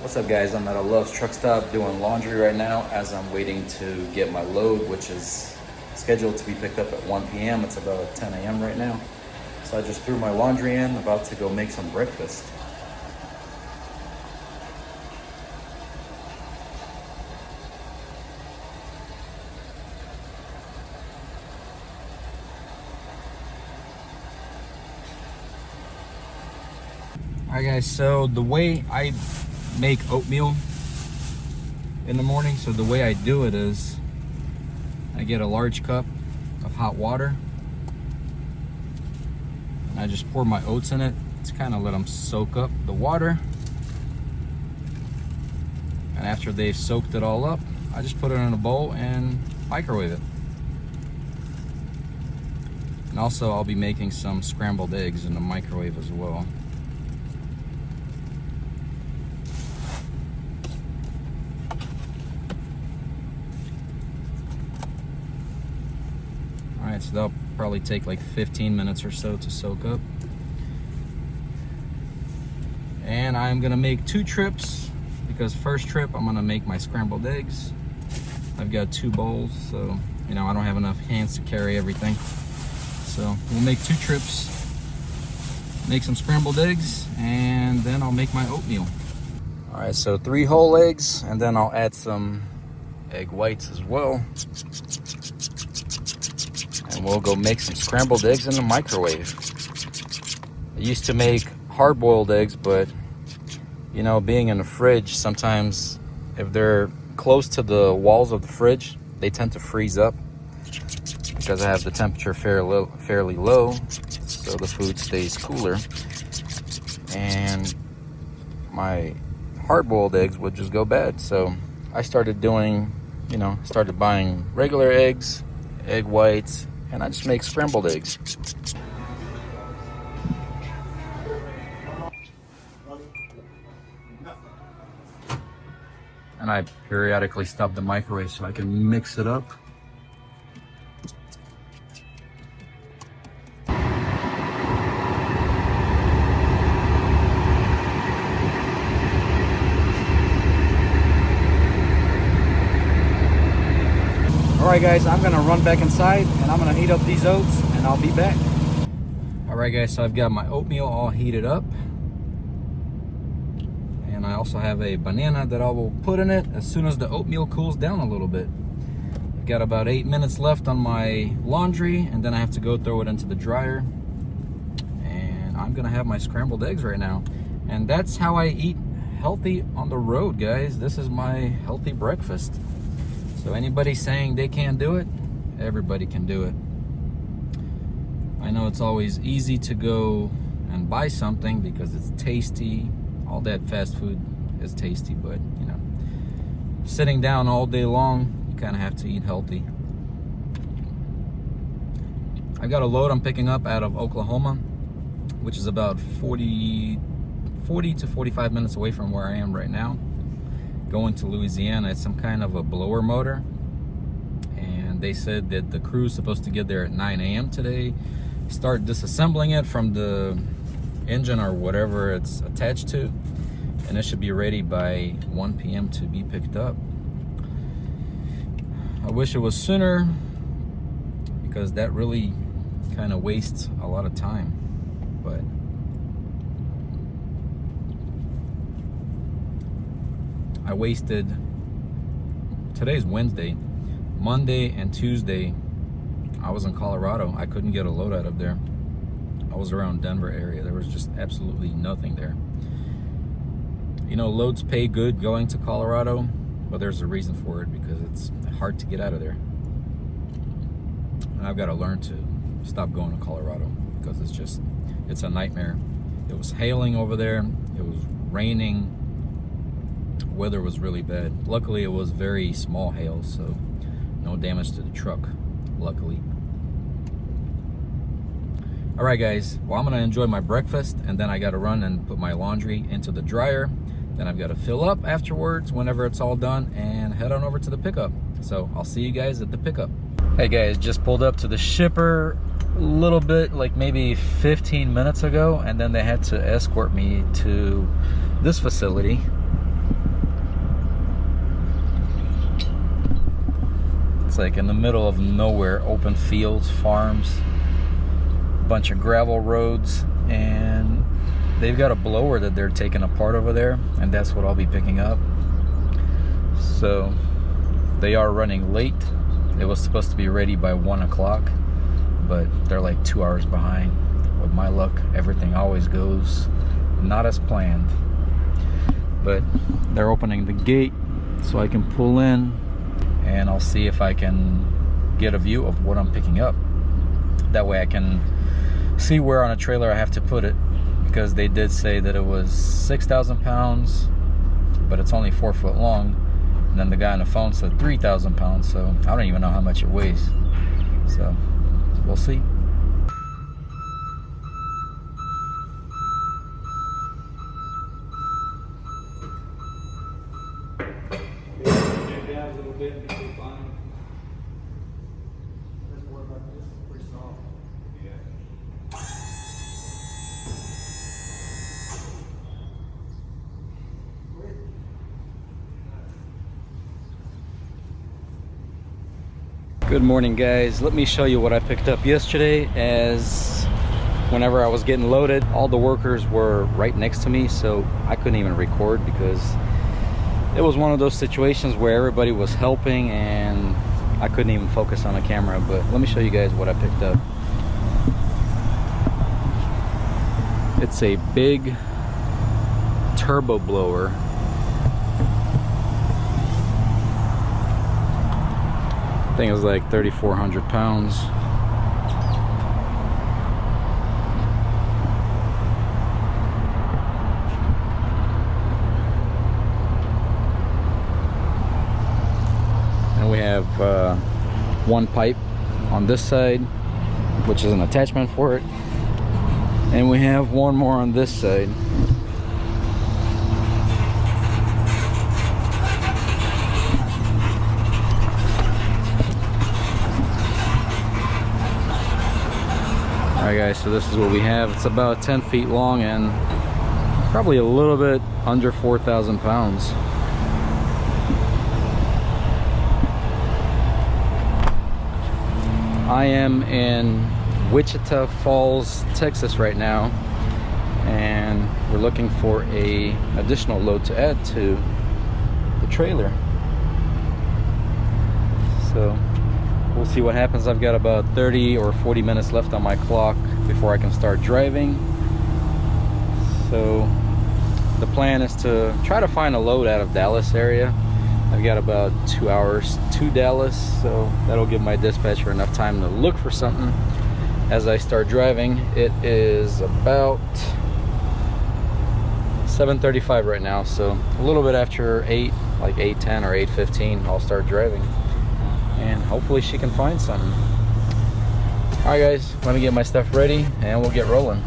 What's up guys, I'm at a Love's truck stop doing laundry right now as I'm waiting to get my load, which is scheduled to be picked up at 1 p.m. It's about 10 a.m. right now. So I just threw my laundry in, about to go make some breakfast. Alright guys, so the way I make oatmeal in the morning, so the way I do it is I get a large cup of hot water and I just pour my oats in it to kind of let them soak up the water, and after they've soaked it all up, I just put it in a bowl and microwave it. And also I'll be making some scrambled eggs in the microwave as well. Alright, so that'll probably take like 15 minutes or so to soak up. And I'm gonna make 2 trips, because first trip I'm gonna make my scrambled eggs. I've got 2 bowls, so I don't have enough hands to carry everything. So we'll make 2 trips, make some scrambled eggs, and then I'll make my oatmeal. Alright, so 3 whole eggs, and then I'll add some egg whites as well. And we'll go make some scrambled eggs in the microwave. I used to make hard-boiled eggs, but being in the fridge, sometimes if they're close to the walls of the fridge, they tend to freeze up because I have the temperature fairly low, so the food stays cooler. And my hard-boiled eggs would just go bad. So I started doing, started buying regular eggs, egg whites, and I just make scrambled eggs. And I periodically stop the microwave so I can mix it up. Alright guys, I'm gonna run back inside and I'm gonna heat up these oats and I'll be back. Alright guys, so I've got my oatmeal all heated up. And I also have a banana that I will put in it as soon as the oatmeal cools down a little bit. I've got about 8 minutes left on my laundry, and then I have to go throw it into the dryer. And I'm gonna have my scrambled eggs right now. And that's how I eat healthy on the road, guys. This is my healthy breakfast. So anybody saying they can't do it, everybody can do it. I know it's always easy to go and buy something because it's tasty. All that fast food is tasty, but sitting down all day long, you kind of have to eat healthy. I've got a load I'm picking up out of Oklahoma, which is about 40 to 45 minutes away from where I am right now. Going to Louisiana. It's some kind of a blower motor, and they said that the crew's supposed to get there at 9 a.m. today, start disassembling it from the engine or whatever it's attached to, and it should be ready by 1 p.m. to be picked up. I wish it was sooner, because that really kind of wastes a lot of time, but I wasted, today's Wednesday, Monday and Tuesday I was in Colorado. I couldn't get a load out of there. I was around Denver area. There was just absolutely nothing there. Loads pay good going to Colorado, but there's a reason for it, because it's hard to get out of there. And I've got to learn to stop going to Colorado, because it's a nightmare. It was hailing over there. It was raining. Weather was really bad. Luckily, it was very small hail, so no damage to the truck, luckily. All right, guys. Well, I'm gonna enjoy my breakfast, and then I gotta run and put my laundry into the dryer. Then I've got to fill up afterwards whenever it's all done and head on over to the pickup. So I'll see you guys at the pickup. Hey guys, just pulled up to the shipper a little bit, like maybe 15 minutes ago, and then they had to escort me to this facility. It's like in the middle of nowhere, open fields, farms, a bunch of gravel roads, and they've got a blower that they're taking apart over there, and that's what I'll be picking up. So they are running late. It was supposed to be ready by 1 o'clock, but they're like 2 hours behind. With my luck, everything always goes not as planned. But they're opening the gate so I can pull in, and I'll see if I can get a view of what I'm picking up. That way I can see where on a trailer I have to put it, because they did say that it was 6,000 pounds, but it's only 4 foot long. And then the guy on the phone said 3,000 pounds, so I don't even know how much it weighs. So we'll see. A little bit and be fine. Let's worry about this. It's pretty soft. Yeah. Good morning, guys. Let me show you what I picked up yesterday. As whenever I was getting loaded, all the workers were right next to me, so I couldn't even record because it was one of those situations where everybody was helping and I couldn't even focus on the camera. But let me show you guys what I picked up. It's a big turbo blower. I think it was like 3,400 pounds. And we have one pipe on this side, which is an attachment for it, and we have one more on this side. Alright guys, so this is what we have. It's about 10 feet long and probably a little bit under 4,000 pounds. I am in Wichita Falls, Texas right now, and we're looking for a additional load to add to the trailer. So we'll see what happens. I've got about 30 or 40 minutes left on my clock before I can start driving. So the plan is to try to find a load out of Dallas area. I've got about 2 hours to Dallas, so that'll give my dispatcher enough time to look for something as I start driving. It is about 7:35 right now, so a little bit after 8, like 8:10 or 8:15, I'll start driving. And hopefully she can find something. All right guys, let me get my stuff ready and we'll get rolling.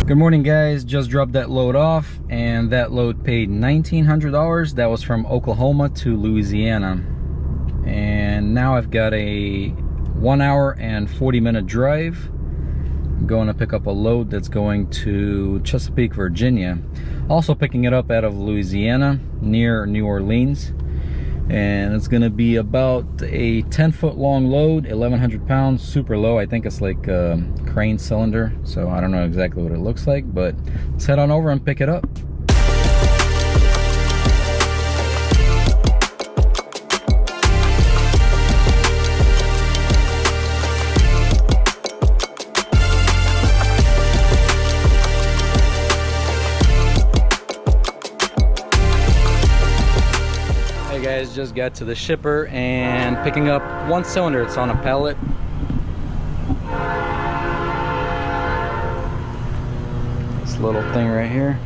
Good morning guys, just dropped that load off, and that load paid $1,900. That was from Oklahoma to Louisiana. And now I've got a 1 hour and 40-minute drive. I'm going to pick up a load that's going to Chesapeake, Virginia. Also picking it up out of Louisiana near New Orleans. and it's gonna be about a 10-foot long load, 1,100 pounds, super low. I think it's like a crane cylinder, so I don't know exactly what it looks like, but let's head on over and pick it up. Guys, just got to the shipper and picking up one cylinder. It's on a pallet. This little thing right here.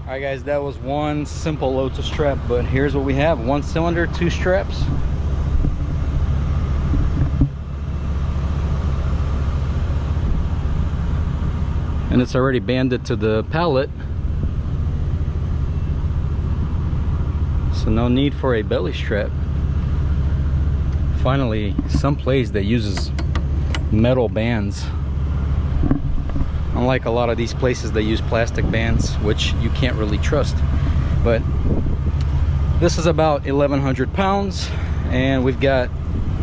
Alright guys, that was one simple load to strap, but here's what we have. One cylinder, 2 straps. And it's already banded to the pallet, so no need for a belly strap. Finally, some place that uses metal bands. Unlike a lot of these places that use plastic bands, which you can't really trust. But this is about 1,100 pounds, and we've got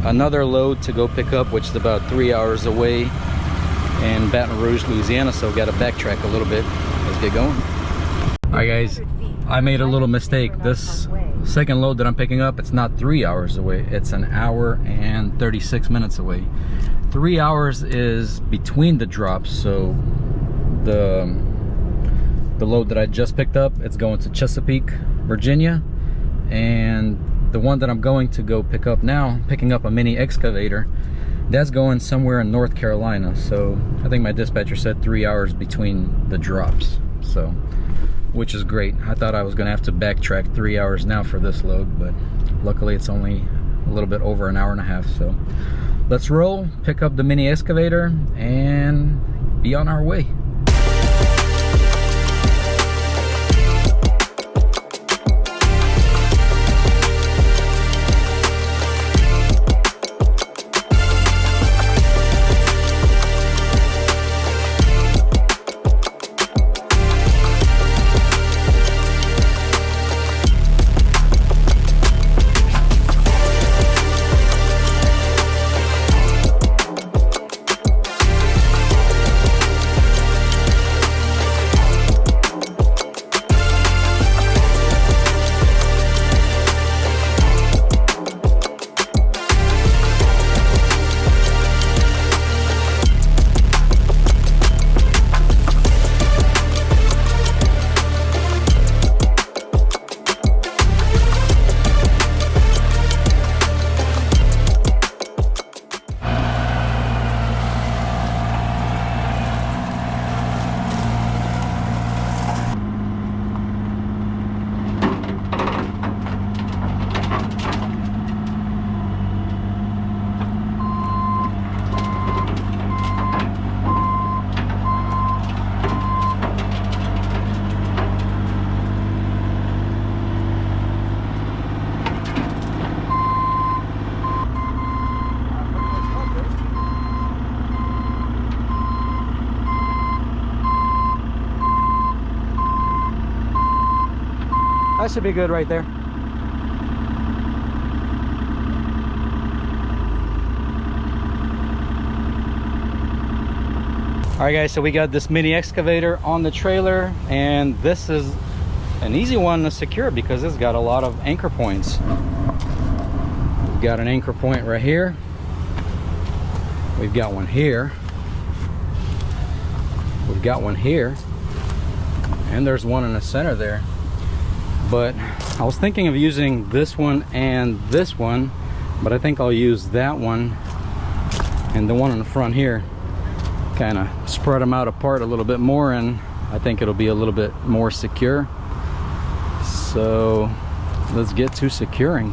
another load to go pick up, which is about 3 hours away in Baton Rouge, Louisiana, so got to backtrack a little bit. Let's get going. Alright guys, I made a little mistake. This second load that I'm picking up, it's not 3 hours away, it's an hour and 36 minutes away. 3 hours is between the drops, so the load that I just picked up, it's going to Chesapeake, Virginia, and the one that I'm going to go pick up now, picking up a mini excavator, that's going somewhere in North Carolina. So I think my dispatcher said 3 hours between the drops, so which is great. I thought I was gonna have to backtrack 3 hours now for this load, but luckily it's only a little bit over an hour and a half. So let's roll, pick up the mini excavator, and be on our way. That should be good right there. Alright guys, so we got this mini excavator on the trailer, and this is an easy one to secure because it's got a lot of anchor points. We've got an anchor point right here. We've got one here. We've got one here. And there's one in the center there. But I was thinking of using this one and this one, but I think I'll use that one and the one in the front here. Kind of spread them out apart a little bit more, and I think it'll be a little bit more secure. So let's get to securing.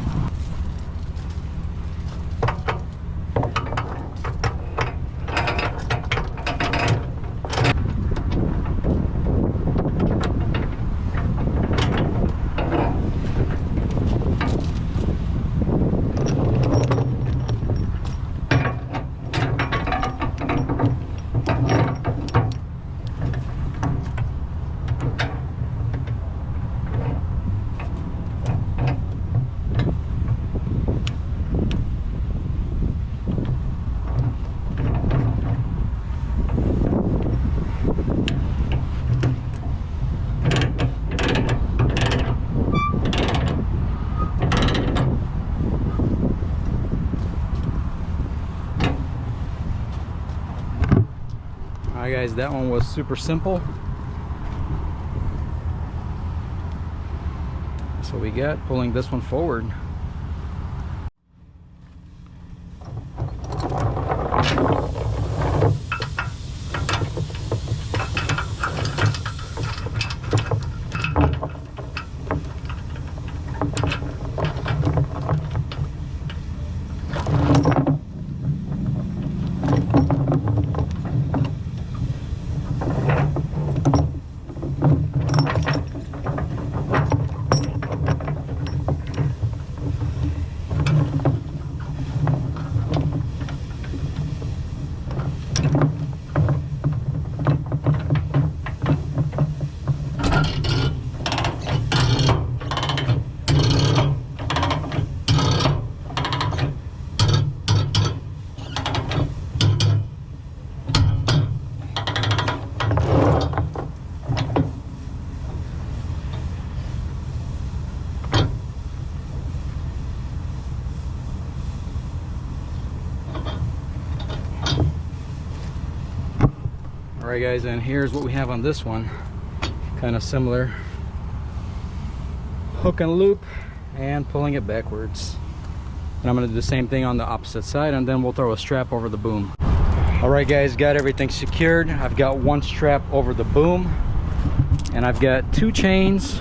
Alright guys, that one was super simple. So we got pulling this one forward. Alright guys, and here's what we have on this one. Kind of similar. Hook and loop and pulling it backwards. And I'm going to do the same thing on the opposite side, and then we'll throw a strap over the boom. Alright guys, got everything secured. I've got one strap over the boom, and I've got two chains,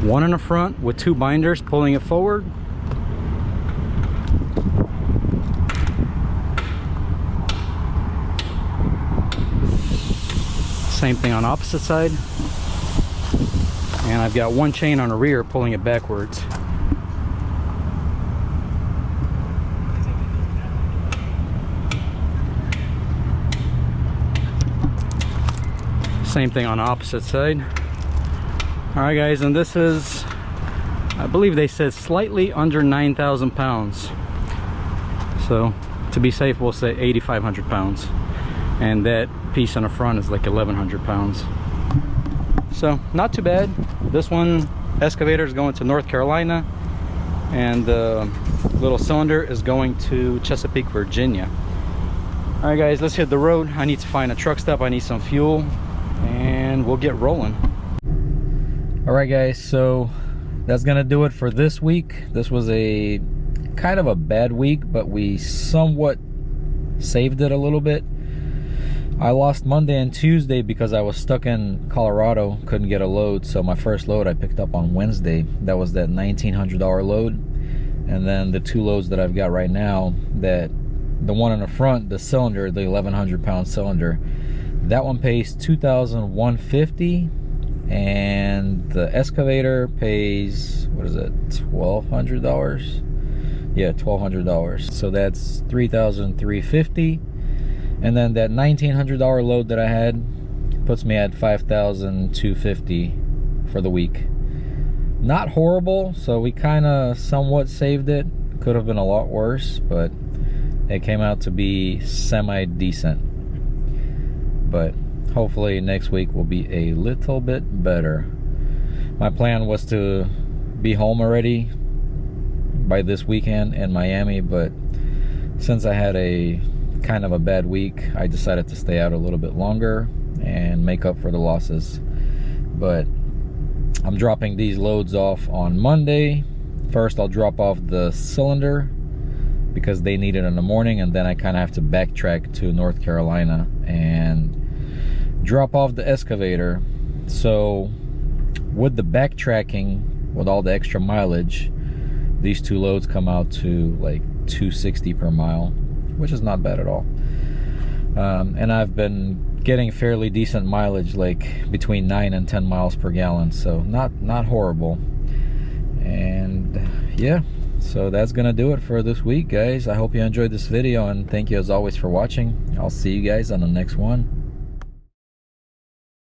one in the front with two binders pulling it forward. Same thing on opposite side. And I've got one chain on the rear pulling it backwards. Same thing on the opposite side. Alright guys, and this is, I believe they said slightly under 9,000 pounds. So to be safe, we'll say 8,500 pounds. And that piece on the front is like 1,100 pounds. So not too bad. This one excavator is going to North Carolina, and the little cylinder is going to Chesapeake, Virginia. All right guys, let's hit the road. I need to find a truck stop, I need some fuel, and we'll get rolling. All right guys, so that's gonna do it for this week. This was a kind of a bad week, but we somewhat saved it a little bit. I lost Monday and Tuesday because I was stuck in Colorado, couldn't get a load. So my first load I picked up on Wednesday. That was that $1,900 load. And then the two loads that I've got right now, that the one in the front, the cylinder, the 1,100 pound cylinder, that one pays $2,150, and the excavator pays, what is it, $1,200? Yeah, $1,200. So that's $3,350. And then that $1,900 load that I had puts me at $5,250 for the week. Not horrible, so we kind of somewhat saved it. Could have been a lot worse, but it came out to be semi-decent. But hopefully next week will be a little bit better. My plan was to be home already by this weekend in Miami, but since I had a kind of a bad week, I decided to stay out a little bit longer and make up for the losses. But I'm dropping these loads off on Monday. First I'll drop off the cylinder because they need it in the morning, and then I kind of have to backtrack to North Carolina and drop off the excavator. So with the backtracking, with all the extra mileage, these two loads come out to like 260 per mile, which is not bad at all. And I've been getting fairly decent mileage, like between 9 and 10 miles per gallon, so not horrible. And yeah, so that's gonna do it for this week, guys. I hope you enjoyed this video, and thank you as always for watching. I'll see you guys on the next one.